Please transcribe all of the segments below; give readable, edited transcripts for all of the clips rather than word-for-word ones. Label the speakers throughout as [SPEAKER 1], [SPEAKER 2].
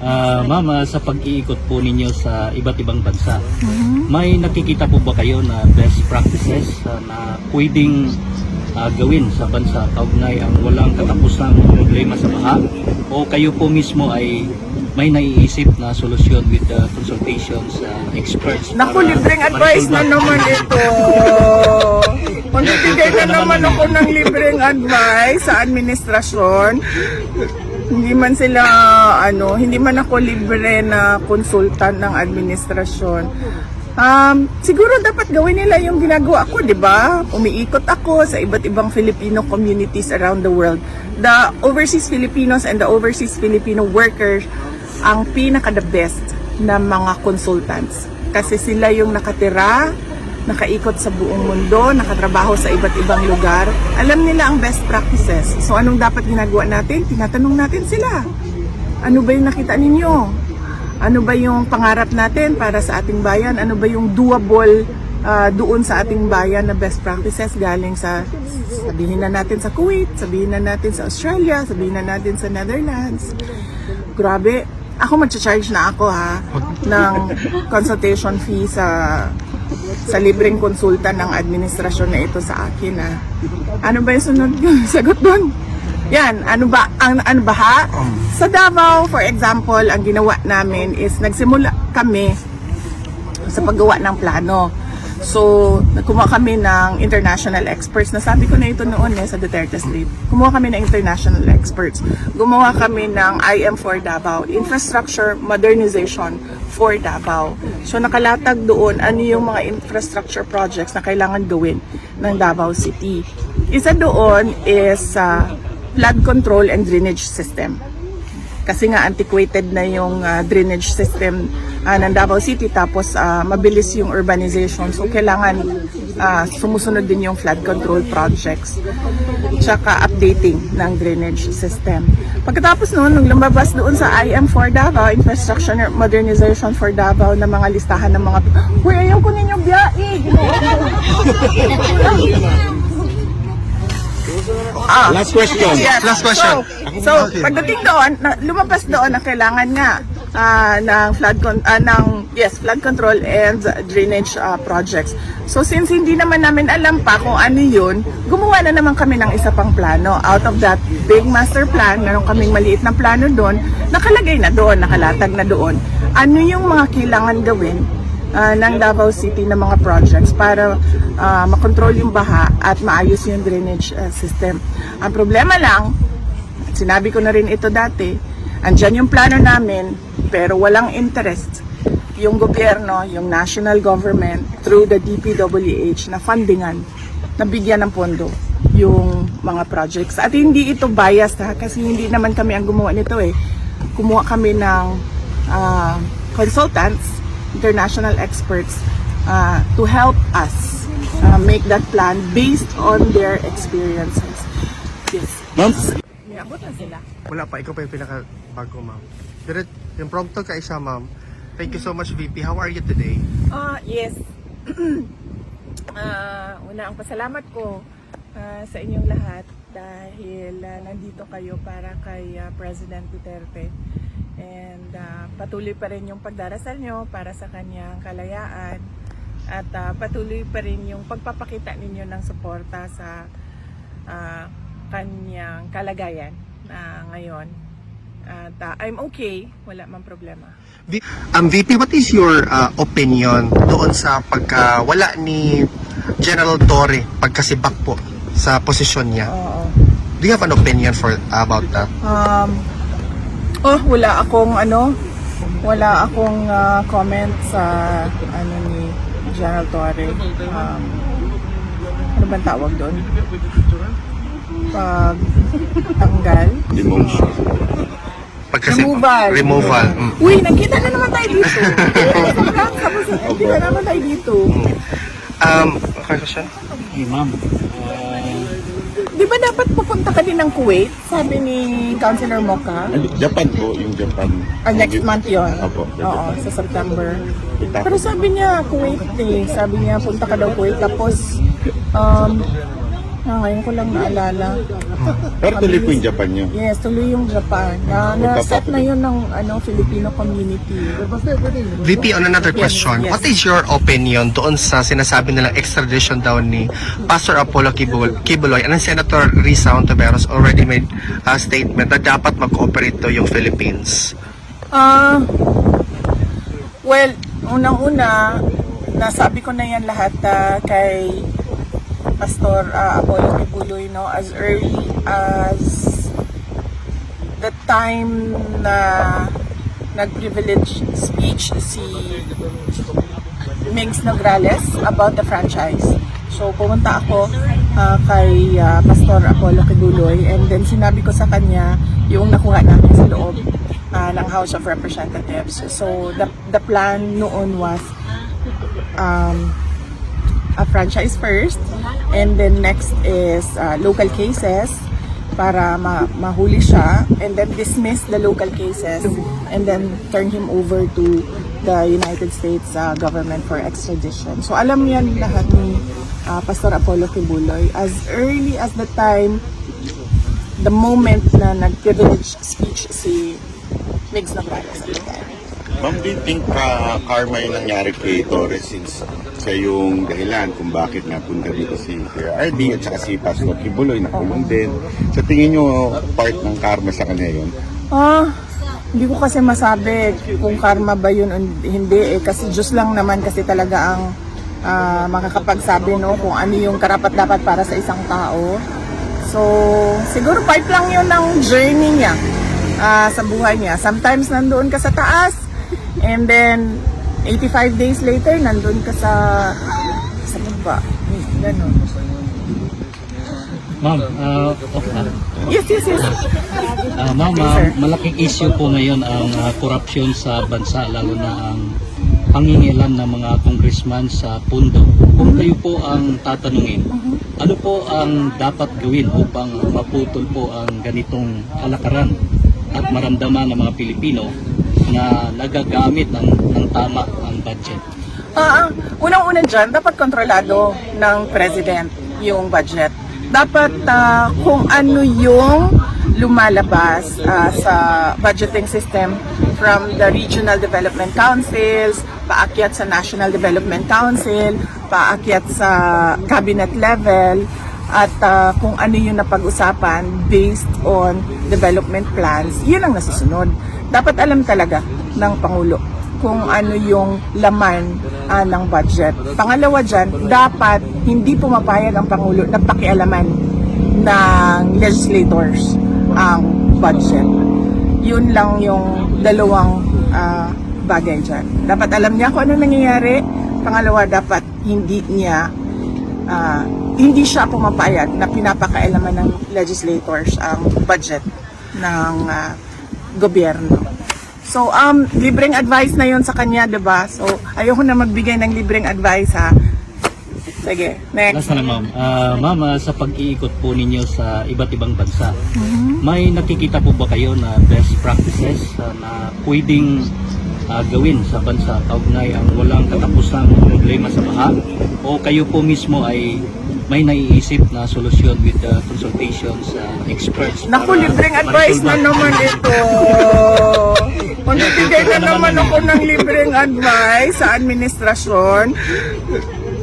[SPEAKER 1] Ma'am, sa pag-iikot po ninyo sa iba't ibang bansa, may nakikita po ba kayo na best practices na pwedeng gawin sa bansa kaugnay ang walang katapusang problema sa baha? O kayo po mismo ay may naiisip na solusyon with the consultations experts?
[SPEAKER 2] Naku, libreng advice na naman ito. Magbibigay na naman ako ng libreng advice sa administrasyon. Hindi man sila, hindi man ako libre na konsultant ng administrasyon. Siguro dapat gawin nila yung ginagawa ko, di ba? Umiikot ako sa iba't ibang Filipino communities around the world. The overseas Filipinos and the overseas Filipino workers ang pinaka-the best na mga consultants. Kasi sila yung nakatira, nakaikot sa buong mundo, nakatrabaho sa iba't ibang lugar. Alam nila ang best practices. So anong dapat ginagawa natin? Tinatanong natin sila. Ano ba yung nakita ninyo? Ano ba yung pangarap natin para sa ating bayan? Ano ba yung doable doon sa ating bayan na best practices galing sa, sabihin na natin sa Kuwait, sabihin na natin sa Australia, sabihin na natin sa Netherlands. Grabe. Ako mag-charge na ako ng consultation fee sa libreng konsulta ng administrasyon na ito sa akin. Ano ba yung sunod sagot doon? Yan, ano ba Sa Davao, for example, ang ginawa namin is nagsimula kami sa paggawa ng plano. So, kumuha kami ng international experts. Nasabi ko na ito noon sa Duterte State. Kumuha kami ng international experts. Gumawa kami ng IM for Davao, Infrastructure Modernization for Davao. So, nakalatag doon ano yung mga infrastructure projects na kailangan gawin ng Davao City. Isa doon is flood control and drainage system. Kasi nga antiquated na yung drainage system ng Davao City, tapos mabilis yung urbanization. So kailangan sumusunod din yung flood control projects. Tsaka updating ng drainage system. Pagkatapos noon, nung lumabas doon sa IM for Davao, Infrastructure Modernization for Davao, na mga listahan ng mga... Uy, ayaw ko ninyong biyahe!
[SPEAKER 3] Last question.
[SPEAKER 2] Yes.
[SPEAKER 3] Last question.
[SPEAKER 2] So pagdating doon, lumabas doon na kailangan nga ng flood control and drainage projects. So since hindi naman namin alam pa kung ano yun, gumawa na naman kami ng isa pang plano. Out of that big master plan, meron kaming maliit na plano doon, nakalagay na doon, nakalatag na doon. Ano yung mga kailangan gawin ng Davao City na mga projects para makontrol yung baha at maayos yung drainage system. Ang problema lang, sinabi ko na rin ito dati, andyan yung plano namin pero walang interest yung gobyerno, yung national government through the DPWH na fundingan, na bigyan ng pondo yung mga projects. At hindi ito biased kasi hindi naman kami ang gumawa nito Kumuha kami ng consultants, international experts to help us make that plan based on their experiences. Yes.
[SPEAKER 3] Ma'am?
[SPEAKER 2] Abot na sila.
[SPEAKER 3] Wala pa, ikaw pa yung pinaka-bago, ma'am. Pero yung prompto ka isa, ma'am. Thank you so much, VP. How are you today?
[SPEAKER 2] Yes. Una, ang pasalamat ko sa inyong lahat dahil nandito kayo para kay President Duterte. And patuloy pa rin yung pagdarasal nyo para sa kanyang kalayaan at patuloy pa rin yung pagpapakita ninyo ng suporta sa kanyang kalagayan ngayon. At I'm okay, wala mang problema.
[SPEAKER 3] VP, what is your opinion doon sa pagkawala ni General Torre pagkasibak po sa posisyon niya? Do you have an opinion about that?
[SPEAKER 2] Wala akong comment sa ni General Torre. Ano bang tawag doon? Pagtanggal? Removal. Uy, nagkita na naman tayo dito. Nagkita na naman tayo dito.
[SPEAKER 3] Question?
[SPEAKER 1] Hey, ma'am.
[SPEAKER 2] Di ba dapat pupunta ka din ng Kuwait? Sabi ni Councilor Moca.
[SPEAKER 4] Japan po, yung Japan.
[SPEAKER 2] Next month yun.
[SPEAKER 4] Opo,
[SPEAKER 2] Oo, sa September. Pero sabi niya Kuwait Sabi niya punta ka daw Kuwait. Tapos, Ngayon ko lang naalala.
[SPEAKER 4] Pero tuloy po yung Japan nyo.
[SPEAKER 2] Yes, tuloy yung Japan. Na-set na yun ng Filipino community.
[SPEAKER 3] VP, on another question,
[SPEAKER 2] yes.
[SPEAKER 3] what is your opinion doon sa sinasabi nilang extradition daw ni Pastor Apollo Kibuloy and Senator Risa Hontiveros already made a statement na dapat mag-cooperate daw yung Philippines?
[SPEAKER 2] Well, unang-una, nasabi ko na yan lahat kay Pastor Apollo Kibuloy, no, as early as the time na nag-privilege speech si Migs Nograles about the franchise. So pumunta ako kay Pastor Apollo Kibuloy, and then sinabi ko sa kanya yung nakuha namin sa loob ng House of Representatives. So the plan noon was a franchise first, and then next is local cases para mahuli siya, and then dismiss the local cases, and then turn him over to the United States government for extradition. So alam yan lahat ni Pastor Apollo Kibuloy as early as the time, the moment na nag-privilege speech si Migs Nograles at the time.
[SPEAKER 4] Ma'am, do you think karma yung nangyari kay Torres since siya yung dahilan kung bakit napunta dito si RD at saka si Pastor Kibuloy nakulong din? Sa tingin nyo, part ng karma sa kanya yun?
[SPEAKER 2] Hindi ko kasi masabi kung karma ba yun o hindi kasi Diyos lang naman kasi talaga ang makakapagsabi, no, kung ano yung karapat-dapat para sa isang tao. So siguro part lang yun ng journey niya sa buhay niya. Sometimes nandoon ka sa taas, and then 85 days later nandoon ka sa baba. Ganun.
[SPEAKER 1] Ma'am, okay na.
[SPEAKER 2] Yes.
[SPEAKER 1] Ma'am, malaking issue po ngayon ang korupsyon sa bansa, lalo na ang pangingialam ng mga congressman sa pundo. Kung kayo po ang tatanungin, ano po ang dapat gawin upang maputol po ang ganitong kalakaran at maramdaman ng mga Pilipino na nagagamit ng tama ang budget?
[SPEAKER 2] Unang-una dyan, dapat kontrolado ng president yung budget. Dapat kung ano yung lumalabas sa budgeting system from the Regional Development Councils, paakyat sa National Development Council, paakyat sa cabinet level, at kung ano yung napag-usapan based on development plans, yun ang nasusunod. Dapat alam talaga ng Pangulo kung ano yung laman ng budget. Pangalawa dyan, dapat hindi pumapayag ang Pangulo na pakialaman ng legislators ang budget. Yun lang yung dalawang bagay dyan. Dapat alam niya kung ano nangyayari. Pangalawa, dapat hindi siya pumapayag na pinapakailaman ng legislators ang budget ng gobyerno. So, libreng advice na yon sa kanya, diba? So, ayoko na magbigay ng libreng advice, ha? Sige, next.
[SPEAKER 1] Last na lang, ma'am. Ma'am, sa pag-iikot po ninyo sa iba't ibang bansa, may nakikita po ba kayo na best practices na pwedeng gawin sa bansa kaugnay ang walang katapusang problema sa baha? O kayo po mismo ay may naiisip na solusyon with the consultations experts?
[SPEAKER 2] Naku, libreng advice na naman ito. Magbibigay na naman ako ng libreng advice sa administrasyon.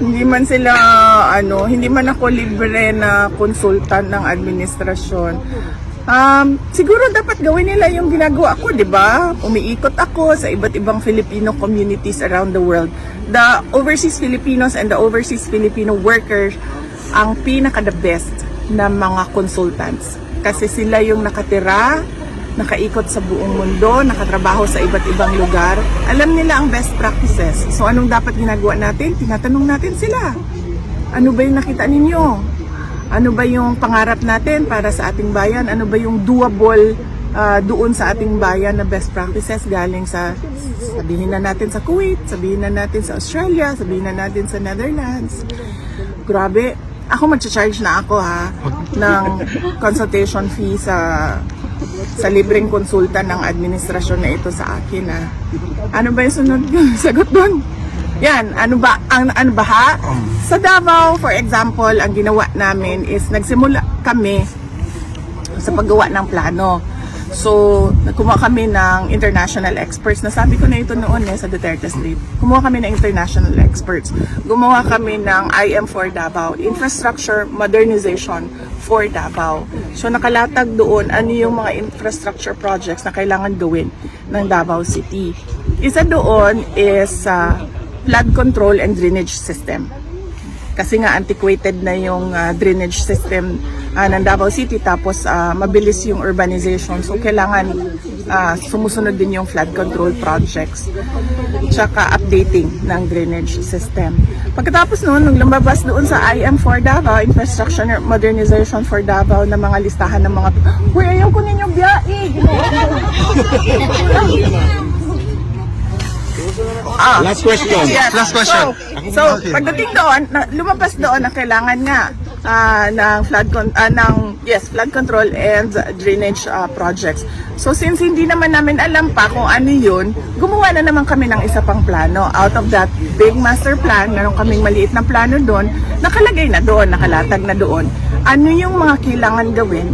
[SPEAKER 2] Hindi man ako libre na konsultant ng administrasyon. Siguro dapat gawin nila yung ginagawa ko, di ba? Umiikot ako sa iba't ibang Filipino communities around the world. The overseas Filipinos and the overseas Filipino workers ang pinaka-the best na mga consultants. Kasi sila yung nakatira, nakaikot sa buong mundo, nakatrabaho sa iba't ibang lugar. Alam nila ang best practices. So anong dapat ginagawa natin? Tinatanong natin sila. Ano ba yung nakita ninyo? Ano ba yung pangarap natin para sa ating bayan? Ano ba yung doable doon sa ating bayan na best practices galing sa, sabihin na natin sa Kuwait, sabihin na natin sa Australia, sabihin na natin sa Netherlands. Grabe. Ako mag-charge na ako ng consultation fee sa libreng konsulta ng administrasyon na ito sa akin. Ano ba yung sunod sagot doon? Yan, ano ba ha? Sa Davao, for example, ang ginawa namin is nagsimula kami sa paggawa ng plano. So, kumuha kami ng international experts. Nasabi ko na ito noon sa Duterte Street. Kumuha kami ng international experts. Gumawa kami ng IM for Davao, Infrastructure Modernization for Davao. So, nakalatag doon ano yung mga infrastructure projects na kailangan gawin ng Davao City. Isa doon is flood control and drainage system. Kasi nga antiquated na yung drainage system ng Davao City, tapos mabilis yung urbanization. So kailangan sumusunod din yung flood control projects. Tsaka updating ng drainage system. Pagkatapos noon, nung lumabas doon sa IM for Davao, Infrastructure Modernization for Davao, na mga listahan ng mga... Uy, ayaw ko ninyo biyahe!
[SPEAKER 4] Last question.
[SPEAKER 2] Yes.
[SPEAKER 3] Last question.
[SPEAKER 2] So, pagdating doon, lumabas doon na kailangan nga ng flood control and drainage projects. So, since hindi naman namin alam pa kung ano yun, gumawa na naman kami ng isa pang plano. Out of that big master plan, meron kaming maliit na plano doon, nakalagay na doon, nakalatag na doon. Ano yung mga kailangan gawin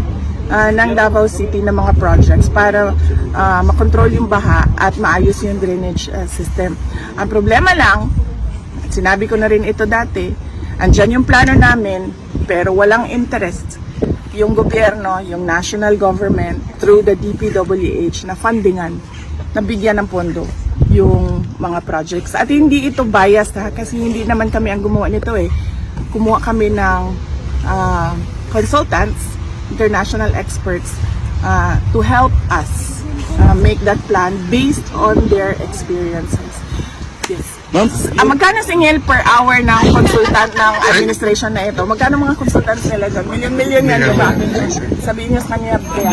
[SPEAKER 2] ng Davao City na mga projects para makontrol yung baha at maayos yung drainage system. Ang problema lang, sinabi ko na rin ito dati, andyan yung plano namin pero walang interest yung gobyerno, yung national government through the DPWH na fundingan, na bigyan ng pondo yung mga projects. At hindi ito biased kasi hindi naman kami ang gumawa nito Kumuha kami ng consultants, international experts to help us make that plan based on their experiences. Yes. Magkano singil per hour ng consultant ng administration na ito? Magkano mga consultants nila doon? Milyon-milyon yan, di ba? Sabihin niyo sa kanya, kaya